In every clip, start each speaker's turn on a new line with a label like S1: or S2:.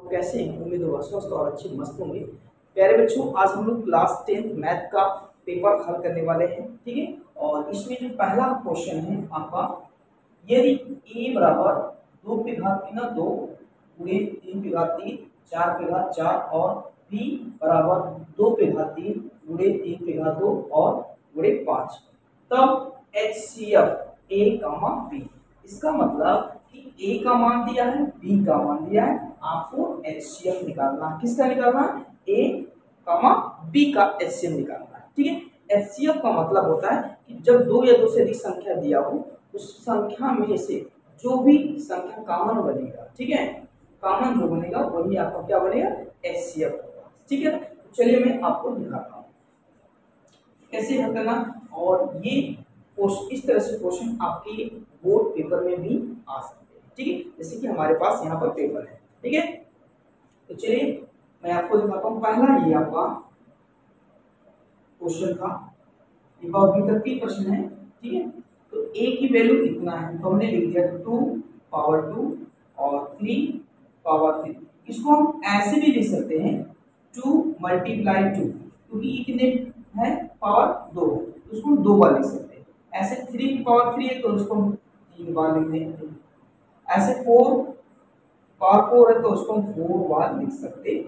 S1: तो कैसे हैं? उम्मीद होगा स्वस्थ और अच्छे मस्त होंगे। प्यारे बच्चों, आज हम लोग क्लास 10th मैथ का पेपर हल करने वाले हैं, ठीक है। और इसमें जो पहला क्वेश्चन है आपका, यदि a बराबर 2 पे घात 2 गुणे 3 पे घात 3 4 पे घात 4 और b बराबर 2 पे घात 3 गुणे 3 पे घात 2 और गुणे 5, तब HCF a कामा b। इसका मतलब कि a का मान दिया है, b का मान दिया है, आपको HCF निकालना है। किसका निकालना है? a कामा b का HCF निकालना है, ठीक है। HCF का मतलब होता है कि जब दो या दो से अधिक संख्या दिया हो, उस संख्या में से जो भी संख्या कॉमन बनेगा, ठीक है, कॉमन जो बनेगा वही आपका क्या बनेगा? HCF होगा, ठीक है। चलिए मैं आपको दिखाता हूँ कैसे हल करना। और ये इस तरह से क्वेश्चन आपके बोर्ड पेपर में भी आ सकते हैं, ठीक है। जैसे कि हमारे पास यहाँ पर पेपर है, ठीक है। तो चलिए मैं आपको दिखाता हूँ। पहला ये आपका क्वेश्चन था, ये बहुत विकल्पी प्रश्न है, ठीक है। तो a की वैल्यू इतना है, तो हमने लिख दिया 2 पावर 2 और 3 पावर 3। इसको हम ऐसे भी लिख सकते हैं 2 मल्टीप्लाई 2, क्योंकि ये कितने है? पावर 2, तो उसको हम 2 बार लिख सकते हैं। ऐसे 3 की पावर 3 है तो उसको हम 3 बार लिख देंगे। ऐसे 4 पावर 4 है तो उसको हम 4 बार लिख सकते हैं,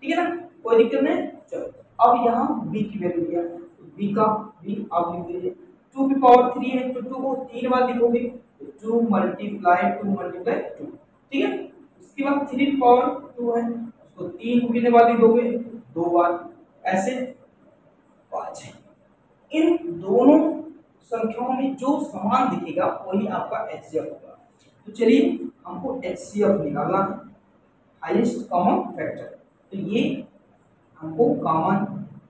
S1: ठीक है ना, कोई दिक्कत नहीं। चलो अब यहाँ b की वैल्यू दिया, b का b आप लिख दीजिए। 2 की पावर 3 है तो 2 को 3 बार लिखोगे, तो 2 मल्टीप्लाई 2 मल्टीप्लाई 2, ठीक है। उसके बाद 3 की पावर 2 है, उसको 3 को कितने बार लिखोगे? 2 बार, ऐसे 5। इन दोनों संख्याओं में जो समान दिखेगा वही आपका HCF होगा। तो चलिए हमको HCF निकालना है, हाईएस्ट कॉमन फैक्टर। तो ये हमको कॉमन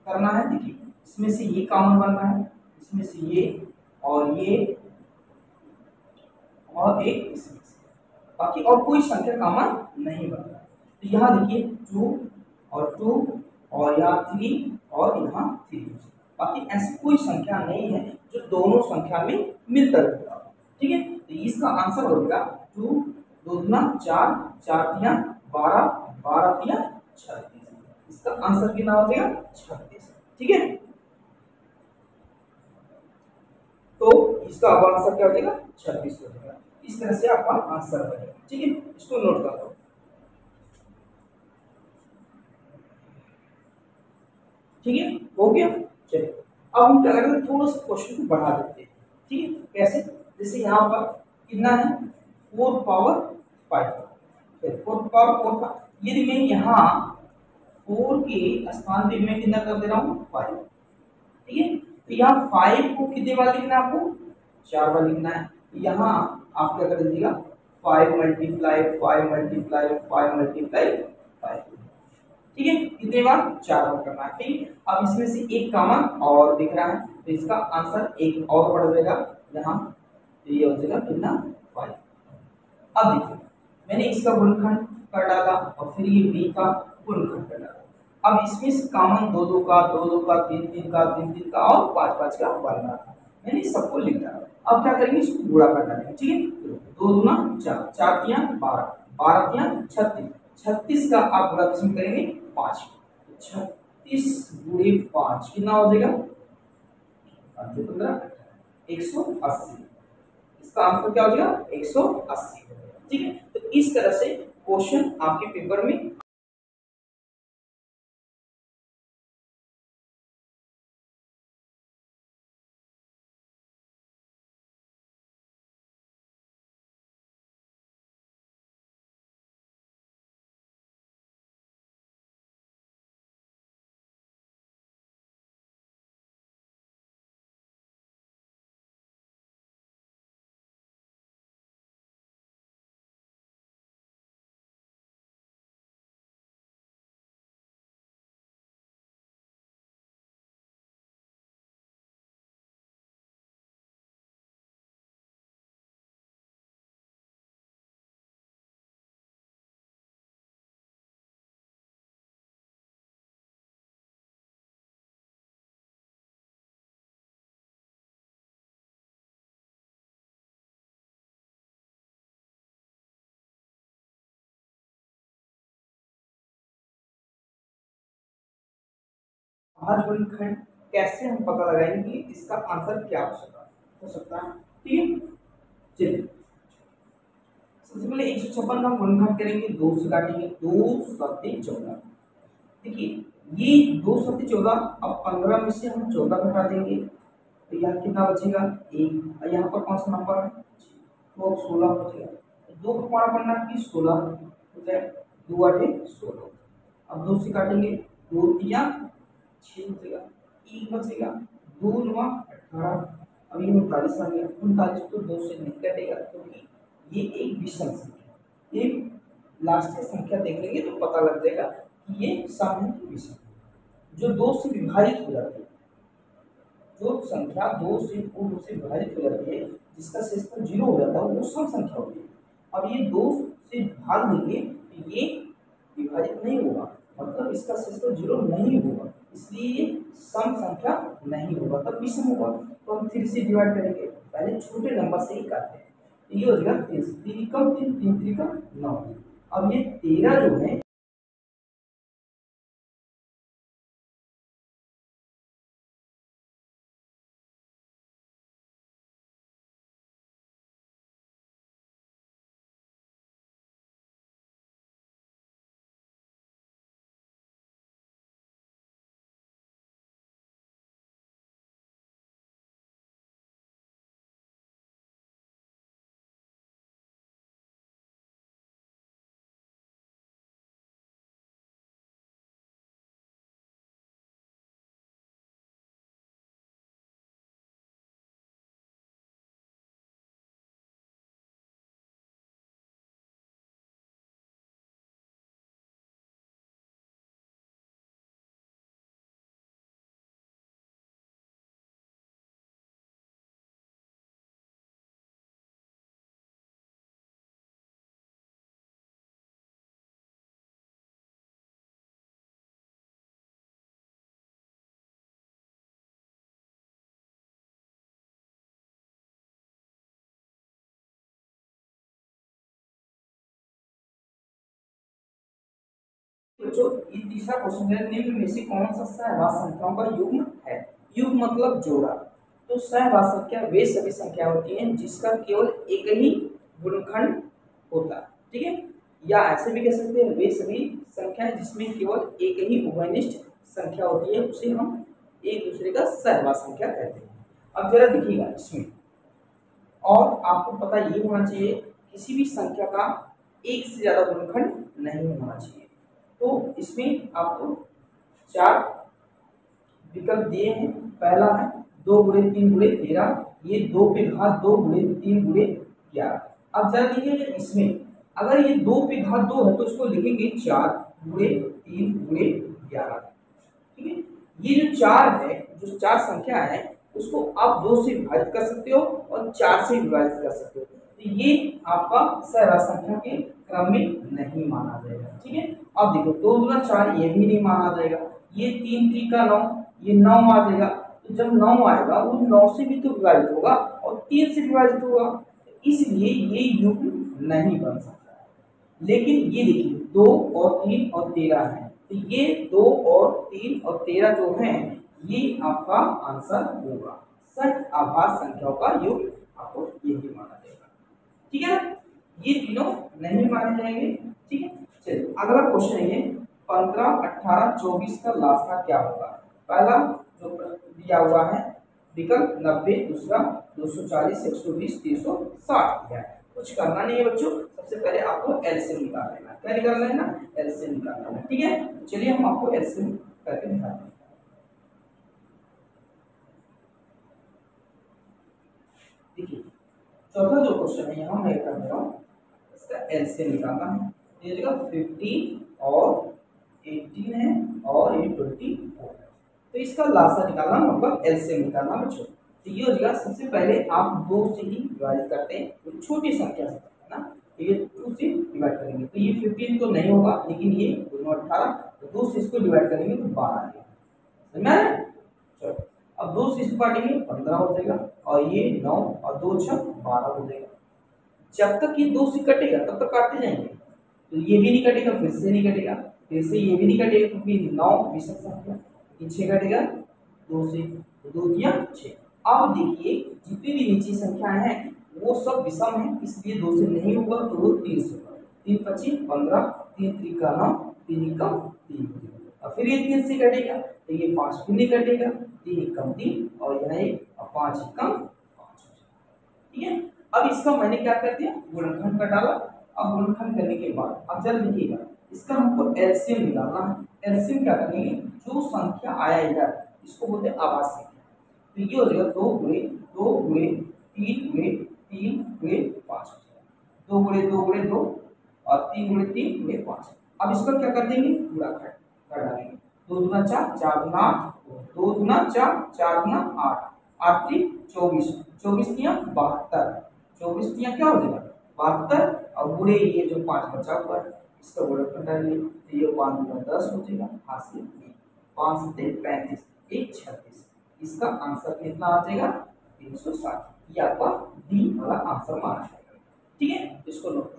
S1: करना है। देखिए इसमें से ये कॉमन बनना है, इसमें से ये और ये और एक इसमें से, बाकी और कोई संख्या कॉमन नहीं बन रहा है। तो यहाँ देखिए 2 और 2 और यहाँ 3 और यहाँ 3, बाकी ऐसी कोई संख्या नहीं है जो दोनों संख्या में मिलकर होगा, ठीक है। तो इसका आंसर हो जाएगा 2 2 दूना 4 4 तिया 12 12 तिया 36। इसका आंसर कितना हो जाएगा? 36, ठीक है। तो इसका अब आंसर क्या हो जाएगा? 36 हो जाएगा। इस तरह से आपका आंसर बनेगा, ठीक है। इसको नोट कर लो, ठीक है, हो गया। चलिए अब हम क्या करेंगे, थोड़ा सा क्वेश्चन को बढ़ा देते हैं, ठीक है। कैसे? जैसे यहाँ पर कितना है? 4 पावर 5, 4 पावर 4, यदि मैं यहाँ 4 के स्थान पे मैं कितना कर दे रहा हूँ? 5, ठीक है। तो यहाँ 5 को कितने बार लिखना है आपको? 4 बार लिखना है। तो यहाँ आप क्या कर दीजिएगा? 5 मल्टीप्लाई 5 मल्टीप्लाई 5 मल्टीप्लाई 5, ठीक है। कितने बार? 4 बार करना है, ठीक है। अब इसमें से एक कॉमन और दिख रहा है, तो इसका आंसर एक और बढ़ जाएगा यहाँ, तो ये हो जाएगा कितना? 5। अब देखिए मैंने इसका गुणनखंड कर डाला और फिर ये b का गुणनखंड कर डाला। अब इसमें से कॉमन 2 2 का 2 2 का 3 3 का 3 3 का और 5 5 का बन रहा था, मैंने सबको लिख डाला। अब क्या करेंगे? इसको गुणा कर डालेंगे, ठीक है। 2 दूना 4 4 तिया 12 12 तिया 36 36 का आप गुणा किसमें करेंगे? 5, 36 गुणे 5 कितना हो जाएगा? 15 180। इसका आंसर क्या हो जाएगा? 180, ठीक है। तो इस तरह से क्वेश्चन आपके पेपर में अभाज्य गुणनखंड कैसे हम पता लगाएंगे कि इसका आंसर क्या हो सकता है। ठीक है, चलिए सबसे पहले 156 का गुणनखंड करेंगे, 2 से काटेंगे, 2 सत्ते 14। देखिए ये 2 सत्ते 14, अब 15 में से हम 14 घटा देंगे तो यहाँ कितना बचेगा 1, और यहाँ पर कौन सा नंबर है तो 16 बचेगा। 2 का पारा बनना कि 16 हो जाए, 2 8 16। अब 2 से काटेंगे, 2 3 6 बचेगा, 1 बचेगा, 2 9 18। अब ये 39 आ गया, 39 तो 2 से नहीं कटेगा क्योंकि ये एक विषम संख्या, ये लास्ट की संख्या देख लेंगे तो पता लग जाएगा कि ये सम है कि विषम। जो 2 से विभाजित हो जाती है, जो संख्या 2 से पूर्ण रूप से विभाजित हो जाती है, जिसका शेषफल 0 हो जाता है, वो सम संख्या होती है। अब ये 2 से भाग देंगे तो ये विभाजित नहीं होगा, मतलब इसका शेषफल 0 नहीं होगा, इसलिए ये सम संख्या नहीं होगा, तब विषम होगा। तो हम 3 से डिवाइड करेंगे, पहले छोटे नंबर से ही काटते हैं। तो ये हो जाएगा 3 से 3 कम 3 3 3 का 9। अब ये 13 जो है जो ये तीसरा क्वेश्चन है, निम्न में से कौन सा सहवास संख्याओं का युग्म है। युग्म मतलब जोड़ा। तो सहवास संख्या वे सभी संख्या होती हैं जिसका केवल एक ही गुणनखंड होता है। ठीक है, या ऐसे भी कह सकते हैं वे सभी संख्याएं जिसमें केवल एक ही उभयनिष्ठ संख्या होती है, उसे हम एक दूसरे का सहवास संख्या कहते हैं। अब जरा देखिएगा इसमें, और आपको पता ये होना चाहिए किसी भी संख्या का एक से ज्यादा गुणनखंड नहीं होना चाहिए। तो इसमें आपको 4 विकल्प दिए हैं। पहला है 2 गुणे 3 गुणे 13, ये 2 पे घात 2 गुणे 3 गुणे 11। अब जरा देखिए इसमें अगर ये 2 पे घात 2 है तो इसको लिखेंगे 4 गुणे 3 गुणे 11। ठीक है, ये जो 4 है, जो 4 संख्या है, उसको आप 2 से विभाजित कर सकते हो और 4 से विभाजित कर सकते हो। तो ये आपका सहवास संख्या के क्रम में नहीं माना जाएगा। ठीक है, अब देखो 2 गुना 4 ये भी नहीं माना जाएगा, ये 3 3 का 9, ये 9 आ जाएगा। तो जब 9 आएगा वो 9 से भी तो विभाजित होगा और 3 से विभाजित होगा, इसलिए ये युग्म नहीं बन सकता है। लेकिन ये देखिए 2 और 3 और 13 है, तो ये 2 और 3 और 13 जो हैं ये आपका आंसर होगा। सच आभाज्य संख्याओं का युग्म आपको यही माना जाएगा। ठीक है, ये तीनों नहीं माने जाएंगे। ठीक है, चलिए अगला क्वेश्चन है ये 15 18 24 का लास्ट का क्या होगा। पहला जो दिया हुआ है विकल्प 90, दूसरा 240 120 360 दिया है। कुछ करना नहीं है बच्चों, सबसे पहले आपको एलसीएम निकाल लेना है। क्या निकालना है ना, एलसीएम निकालना है। ठीक है, चलिए हम आपको एलसीएम करके दिखाते हैं। देखिए चौथा जो क्वेश्चन है यहाँ मैं कर रहा हूँ, इसका एलसीएम निकालना है। ये जगह 50 और 18 है और ये 24 है, तो इसका लासा निकालना मतलब एलसीएम निकालना बच्चों। तो ये हो जाएगा, सबसे पहले आप 2 से ही डिवाइड करते हैं, तो छोटी संख्या से है ना, तो ये 2 से डिवाइड करेंगे तो ये 15 तो नहीं होगा, लेकिन ये 2 18, तो 2 से इसको डिवाइड करेंगे तो 12 आएगा। समझ में? चलो अब 2 से इसको काटेंगे 15 हो जाएगा, और ये 9 और 2 6 12 हो जाएगा। जब तक ये 2 से कटेगा तब तक काटते जाएंगे, तो ये भी नहीं कटेगा, फिर से नहीं कटेगा, फिर से ये भी नहीं कटेगा क्योंकि 9 विषम संख्या, तीन 6 कटेगा 2 से, तो 2 दिया 6। अब देखिए जितनी भी नीचे संख्याएं हैं वो सब विषम है, इसलिए 2 से नहीं होगा तो वो 3 से होगा। 3 25 15, 3 त्रिका 9, 3 एकम 3। और फिर ये 3 से कटेगा तो ये 5 फिर नहीं कटेगा, 3 एकम 3 और यहाँ 1 और 5 एकम 5। ठीक है, अब इसका मैंने क्या कर दिया, गुणनखंड कर डाला। अब गुणनखंड करने के बाद अब जरा देखिएगा, इसका हमको एलसीएम निकालना है। एलसीएम क्या करेंगे, जो संख्या आया इधर इसको बोलते हैं आवास संख्या। तो ये हो जाएगा 2 गुणे 2 गुणे 3 गुणे 3 गुणे 5, 2 गुणे 2 गुणे 2 और 3 गुणे 3 गुणे 5। अब इसका क्या कर देंगे, पूरा कर डालेंगे। 2 दूना 4, 4 दूना 8, 2 दूना 4, 4 दूना 8, 8 3 24, 24 तिया 72, 24 तिया क्या हो जाएगा 72 और गुणे ये जो 5 बचा हुआ है इसका गुणनखंड डालिए, तो ये 5 दूना 10 हो जाएगा, हासिल 5 से 35, 1 36। इसका आंसर कितना आ जाएगा 360। ये आपका डी वाला आंसर माना जाएगा। ठीक है, इसको नोट